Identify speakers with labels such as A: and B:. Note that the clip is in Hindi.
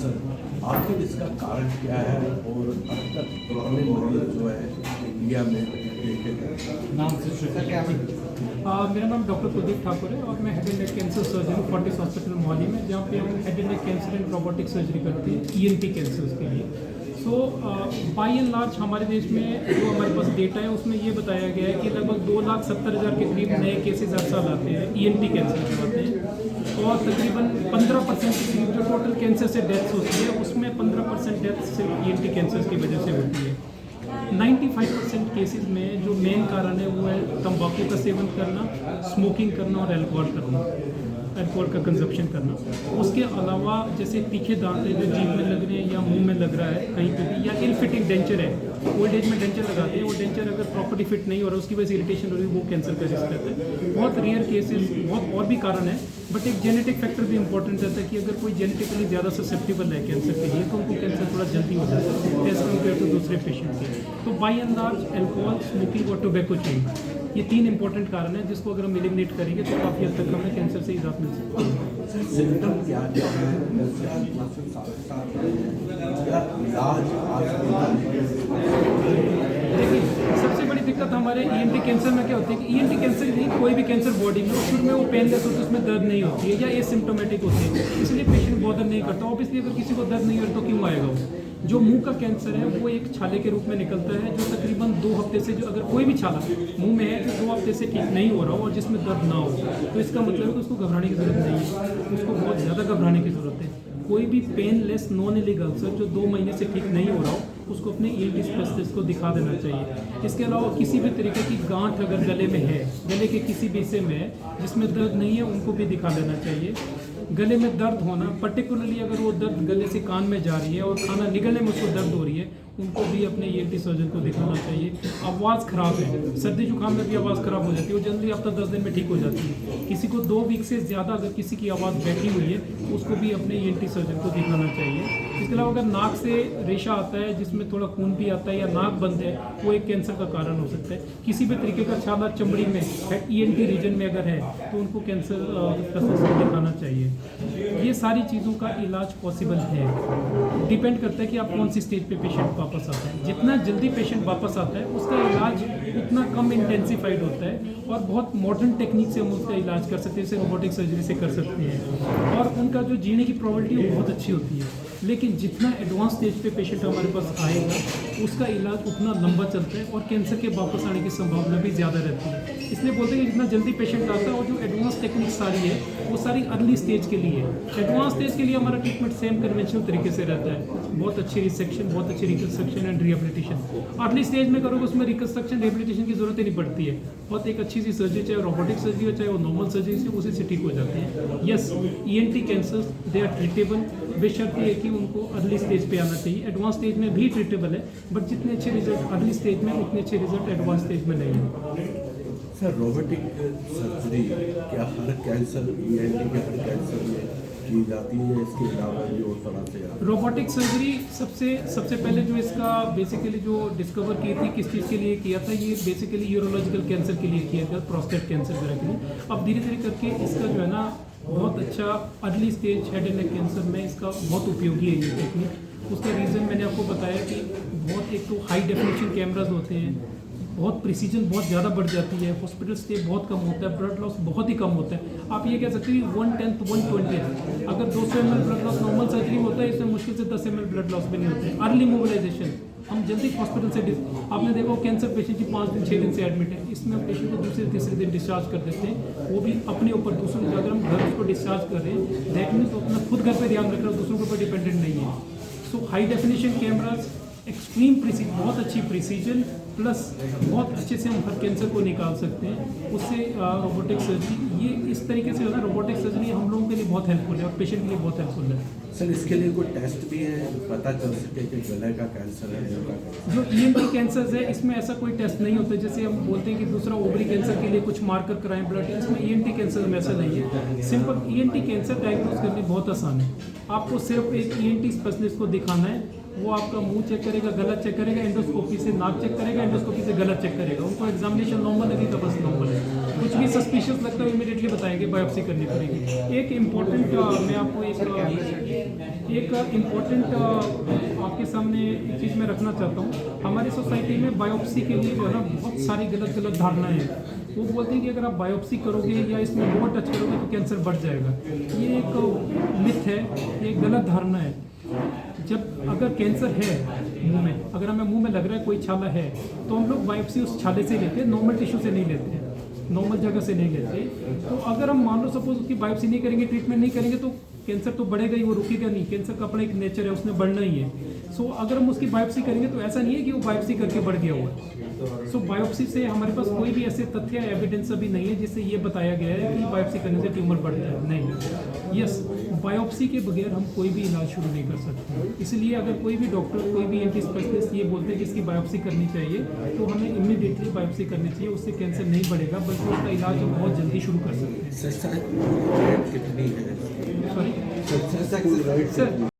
A: कैंसर, आखिर इसका कारण क्या है और अब तक कितने मरीज जो है इंडिया में देखे गए?
B: नाम से क्या मेरा नाम डॉक्टर कुलदीप ठाकुर है और मैं head and neck cancer surgeon हूँ फोर्टिस हॉस्पिटल मोहाली में, जहाँ पे हम head and neck cancer and robotic surgery करते हैं ENT कैंसर्स के लिए। सो बाई एंड लार्ज हमारे देश में जो हमारे पास डेटा है उसमें ये बताया गया है कि लगभग 2,70,000 के करीब नए केसेस हर साल आते हैं ENT कैंसर के आते हैं, और तकरीबन 15% के करीब जो टोटल कैंसर से डेथ्स होती है उसमें 15% डेथ्स सिर्फ ENT कैंसर की वजह से होती है। 95% केसेस में जो मेन कारण है वो है तंबाकू का सेवन करना, स्मोकिंग करना और अल्कोहल का कंजप्शन करना। उसके अलावा जैसे तीखे दांत है जो जीभ में लग रहे हैं या मुंह में लग रहा है कहीं पे भी, या इल फिटिंग डेंचर है, ओल्ड एज में डेंचर लगाते हैं, वो डेंचर अगर प्रॉपर्ली फिट नहीं हो रहा है उसकी वजह से इरिटेशन हो रही है, वो कैंसर का रिस्क रहता है। बहुत रेयर केसेस, बहुत और भी कारण है, बट एक जेनेटिक फैक्टर भी इंपॉर्टेंट रहता है कि अगर कोई जेनेटिकली ज़्यादा ससेप्टेबल है कैंसर के लिए तो उनको कैंसर थोड़ा जल्दी हो जाता है एज कम्पेयर टू दूसरे पेशेंट के। तो by and large alcohol, smoking और टोबैको चेन, ये 3 इंपॉर्टेंट कारण है जिसको अगर हम एलिमिनेट करेंगे तो काफ़ी हद तक हमें कैंसर से इजाफा मिल सकता है।
A: सिम्टम क्या है?
B: देखिए, सबसे बड़ी दिक्कत हमारे ENT कैंसर में क्या होती है कि ENT कैंसर नहीं, कोई भी कैंसर बॉडी में शुरू में वो पेनलेस होती है, उसमें दर्द नहीं होती है या एसिम्प्टोमेटिक होती है, इसलिए पेशेंट बॉदर नहीं करता। ऑब्वियसली अगर किसी को दर्द नहीं हो रहा तो क्यों आएगा वो। जो मुंह का कैंसर है वो एक छाले के रूप में निकलता है जो तकरीबन 2 हफ्ते से, जो अगर कोई भी छाला मुंह में है जो 2 हफ्ते से ठीक नहीं हो रहा हो और जिसमें दर्द ना हो, तो इसका मतलब है कि उसको घबराने की ज़रूरत नहीं है, उसको बहुत ज़्यादा घबराने की ज़रूरत है। कोई भी पेनलेस नॉन इलिगल अल्सर जो 2 महीने से ठीक नहीं हो रहा हो उसको अपने ENT स्पेशलिस्ट को दिखा देना चाहिए। इसके अलावा किसी भी तरीके की गांठ अगर गले में है, गले के किसी भी हिस्से में है जिसमें दर्द नहीं है, उनको भी दिखा देना चाहिए। गले में दर्द होना, पर्टिकुलरली अगर वो दर्द गले से कान में जा रही है और खाना निगलने में उसको दर्द हो रही है, उनको भी अपने ENT सर्जन को दिखाना चाहिए। आवाज़ ख़राब है, सर्दी जुकाम में भी आवाज़ ख़राब हो जाती है, वो जल्दी हफ्ता 10 दिन में ठीक हो जाती है। किसी को 2 वीक से ज़्यादा अगर किसी की आवाज़ बैठी हुई है उसको भी अपने ENT सर्जन को दिखाना चाहिए। इसके अलावा अगर नाक से रेशा आता है जिसमें थोड़ा खून भी आता है या नाक बंद है, वो एक कैंसर का कारण हो सकता है। किसी भी तरीके का छाला चमड़ी में ENT रीजन में अगर है तो उनको कैंसर स्पेशलिस्ट को दिखाना चाहिए। ये सारी चीज़ों का इलाज पॉसिबल है, डिपेंड करता है कि आप कौन सी स्टेज पे पेशेंट वापस आता है। जितना जल्दी पेशेंट वापस आता है उसका इलाज उतना कम इंटेंसिफाइड होता है और बहुत मॉडर्न टेक्निक से हम उसका इलाज कर सकते हैं, जैसे रोबोटिक सर्जरी से कर सकते हैं, और उनका जो जीने की प्रोबेबिलिटी बहुत अच्छी होती है। लेकिन जितना एडवांस स्टेज पे पेशेंट हमारे पास आएगा उसका इलाज उतना लंबा चलता है और कैंसर के वापस आने की संभावना भी ज़्यादा रहती है। इसलिए बोलते हैं कि जितना जल्दी पेशेंट आता है और जो एडवांस टेक्निक सारी है वो सारी अर्ली स्टेज के लिए है। एडवांस स्टेज के लिए हमारा ट्रीटमेंट सेम कन्वेंशनल तरीके से रहता है, बहुत अच्छी रिसेक्शन, बहुत अच्छी reconstruction and rehabilitation. Early stage में करोगे उसमें रिकन्स्ट्रक्शन रिहेबिलिटेशन की जरूरत ही नहीं पड़ती है, बहुत एक अच्छी सी सर्जरी, चाहे रोबोटिक सर्जरी हो चाहे वो नॉर्मल सर्जरी से, उसी से ठीक हो जाती है। Yes, ENT cancers they are treatable, बेशर्त ये कि उनको अर्ली स्टेज पे आना चाहिए। एडवांस स्टेज में भी ट्रीटेबल है, बट जितने अच्छे रिजल्ट अर्ली स्टेज में उतने अच्छे रिजल्ट एडवांस स्टेज में नहीं है।
A: सर, रोबोटिक सर्जरी क्या हर कैंसर, ENT के हर कैंसर में की जाती है? इसके अलावा भी और तरह से
B: रोबोटिक सर्जरी सबसे पहले जो इसका बेसिकली जो डिस्कवर की थी, किस चीज़ के लिए किया था, ये बेसिकली यूरोलॉजिकल कैंसर के लिए किया था, प्रोस्टेट कैंसर वगैरह के लिए। अब धीरे धीरे करके इसका जो है ना बहुत अच्छा early stage head and neck cancer में इसका बहुत उपयोगी है ये टेक्निक। उसका रीज़न मैंने आपको बताया कि बहुत, एक तो हाई डेफिनेशन कैमराज होते हैं, बहुत प्रिसीजन बहुत ज़्यादा बढ़ जाती है, हॉस्पिटल स्टे बहुत कम होता है, ब्लड लॉस बहुत ही कम होता है। आप ये कह सकते हैं 1/10 1/20 अगर 200 ml blood loss normal surgery होता है, इसमें मुश्किल से 10 ml ब्लड लॉस भी नहीं होते हैं। अर्ली मोबिलाइजेशन, हम जल्दी हॉस्पिटल से आपने देखो कैंसर पेशेंट जी 5 दिन 6 दिन से एडमिट है, इसमें हम पेशेंट को दूसरे तीसरे दिन डिस्चार्ज कर देते हैं, वो भी अपने ऊपर। दूसरों को अगर हम घर उसको डिस्चार्ज कर रहे हैं, दैट मीन्स तो अपना खुद घर पर ध्यान रख रहे हो, दूसरों के ऊपर डिपेंडेंट नहीं है। So high definition cameras, extreme precision, बहुत अच्छी प्रिसीजन प्लस बहुत अच्छे से हम हर कैंसर को निकाल सकते हैं उससे। रोबोटिक सर्जरी ये इस तरीके से होता है, रोबोटिक सर्जरी हम लोगों के लिए बहुत हेल्पफुल है और पेशेंट के लिए बहुत हेल्पफुल है।
A: सर, इसके लिए कोई टेस्ट भी है, पता चल सके कि गले का कैंसर है या का कैंसर?
B: जो ENT कैंसर है इसमें ऐसा कोई टेस्ट नहीं होता, जैसे हम बोलते हैं कि दूसरा ओवरी कैंसर के लिए कुछ मार्कर कराएं ब्लड, इसमें ENT कैंसर में ऐसा नहीं है। सिंपल ENT कैंसर डायग्नोज करनी बहुत आसान है, आपको सिर्फ एक ENT स्पेशलिस्ट को दिखाना है, वो आपका मुंह चेक करेगा, गला चेक करेगा, एंडोस्कोपी से नाक चेक करेगा, एंडोस्कोपी से गला चेक करेगा, उनको एग्जामिनेशन नॉर्मल लगी तो बस नॉर्मल है। कुछ भी सस्पिशियस लगता है इमीडिएटली बताएंगे, बायोप्सी करनी पड़ेगी। एक इम्पॉर्टेंट मैं आपको एक एक इम्पोर्टेंट आपके सामने एक चीज़ मैं रखना चाहता हूँ। हमारी सोसाइटी में बायोप्सी के लिए जो है ना बहुत सारी गलत धारणाएं हैं। वो बोलते हैं कि अगर आप बायोप्सी करोगे या इसमें बहुत टच करोगे तो कैंसर बढ़ जाएगा। ये एक मिथ है, ये एक गलत धारणा है। जब अगर कैंसर है मुंह में, अगर हमें मुंह में लग रहा है कोई छाला है, तो हम लोग बायोप्सी उस छाले से लेते हैं, नॉर्मल टिश्यू से नहीं लेते हैं, नॉर्मल जगह से नहीं लेते। तो अगर हम मान लो सपोज उसकी बायोप्सी नहीं करेंगे, ट्रीटमेंट नहीं करेंगे, तो कैंसर तो बढ़ेगा ही, वो रुकेगा नहीं। कैंसर का अपना एक नेचर है, उसने बढ़ना ही है। सो अगर हम उसकी बायोप्सी करेंगे तो ऐसा नहीं है कि वो बायोप्सी करके बढ़ गया हुआ है। सो बायोप्सी से हमारे पास कोई भी ऐसे तथ्य या एविडेंस अभी नहीं है जिससे ये बताया गया है कि बायोप्सी करने से ट्यूमर बढ़ता है। नहीं, यस, बायोप्सी के बगैर हम कोई भी इलाज शुरू नहीं कर सकते। इसलिए अगर कोई भी डॉक्टर, कोई भी एंटी स्पेशलिस्ट ये बोलते हैं कि इसकी बायोप्सी करनी चाहिए, तो हमें इमीडिएटली बायोप्सी करनी चाहिए। उससे कैंसर नहीं बढ़ेगा, बल्कि उसका इलाज हम बहुत जल्दी शुरू कर सकते हैं।
A: सक्सेस रेट कितनी है?
B: Sorry
A: successful rate
B: sir,